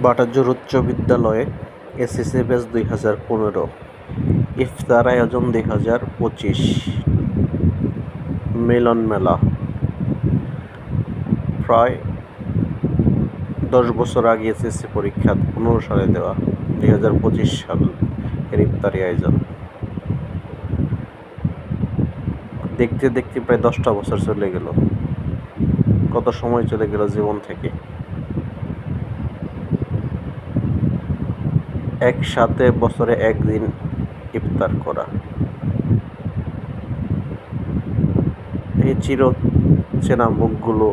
বাটাজোর উচ্চ বিদ্যালয়ে SSC batch 2015 ইফতার আয়োজন 2025 মিলন মেলা। প্রায় 10 বছর আগে এসএসসি পরীক্ষা 15 সালে দেওয়া, 2025 সাল এর ইফতারি আয়োজন। দেখতে দেখতে প্রায় 10টা বছর চলে গেল। কত সময় চলে গেল জীবন থেকে। একসাথে বছরে একদিন ইফতার করা, এই চিরচেনা মুখগুলো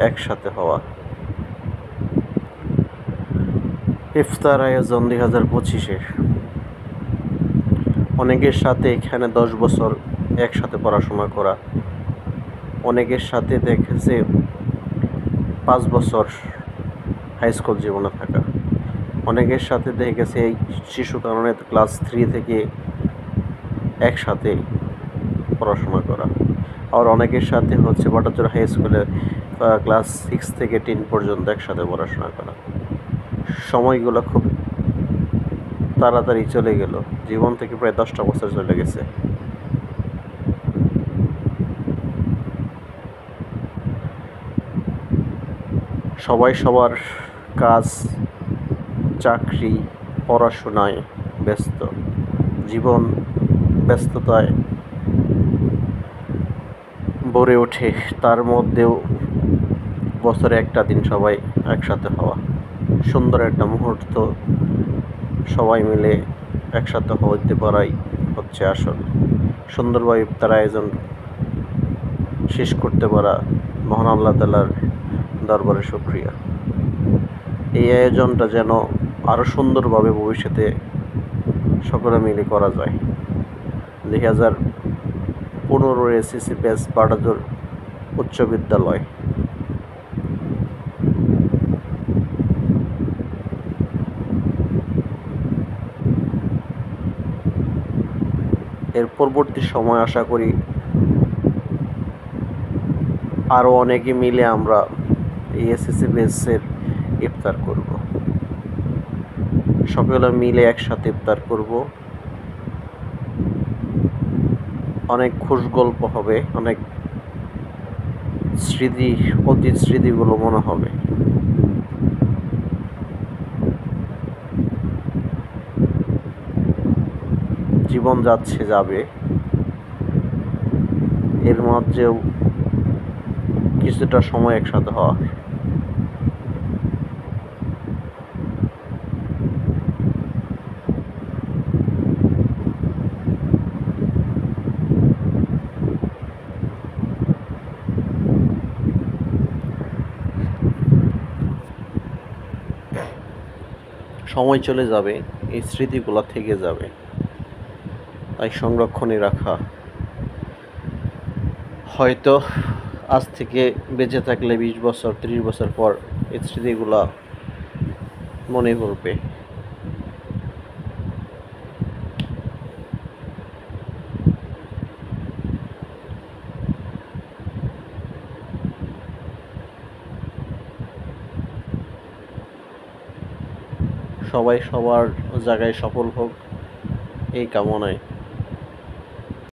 একসাথে হওয়া। ইফতার আয়োজন 2025-এ অনেকের সাথে এখানে 10 বছর একসাথে পড়াশোনা করা, অনেকের সাথে দেখেছে 5 বছর হাই স্কুল জীবনে থাকা, অনেকের সাথে দেখেছে এই শিশু কারণে ক্লাস 3 থেকে একসাথে পড়াশোনা করা, আর অনেকের সাথে হচ্ছে বাটাজোর হাই স্কুলে ক্লাস 6 থেকে 10 পর্যন্ত একসাথে পড়াশোনা করা। সময়গুলো খুব তাড়াতাড়ি চলে গেল, জীবন থেকে প্রায় 10টা বছর চলে গেছে। সবাই সবার কাজ, চাকরি, পড়াশোনায় ব্যস্ত, জীবন ব্যস্ততায় ভরে ওঠে। তার মধ্যেও বছরে একটা দিন সবাই একসাথে হওয়া, সুন্দর একটা মুহূর্ত, সবাই মিলে একসাথে হতে পারাই হচ্ছে আসল। সুন্দরভাবে ইফতার আয়োজন শেষ করতে পারা মহান আল্লাহ তাআলার দরবারে শুকরিয়া। এই আয়োজনটা যেন আরও সুন্দরভাবে ভবিষ্যতে সকলে মিলে করা যায়। 2015 এসএসসি ব্যাচ বাটাজোর উচ্চ বিদ্যালয়। এর পরবর্তী সময় আশা করি আরও অনেকে মিলে আমরা এই এসএসসি ব্যাচের ইফতার করব, সকলে মিলে একসাথে ইফতার করব। অনেক খুশ গল্প হবে, অনেক স্মৃতি, অতীত স্মৃতিগুলো মনে হবে। জীবন যাচ্ছে যাবে, এর মাঝেও কিছুটা সময় একসাথে হওয়া। সময় চলে যাবে, এই স্মৃতিগুলো থেকে যাবে, তাই সংরক্ষণে রাখা। হয়তো আজ থেকে বেঁচে থাকলে 20 বছর 30 বছর পর এই স্মৃতিগুলা মনে পড়বে। সবাই সবার জায়গায় সফল হোক, এই কামনায়।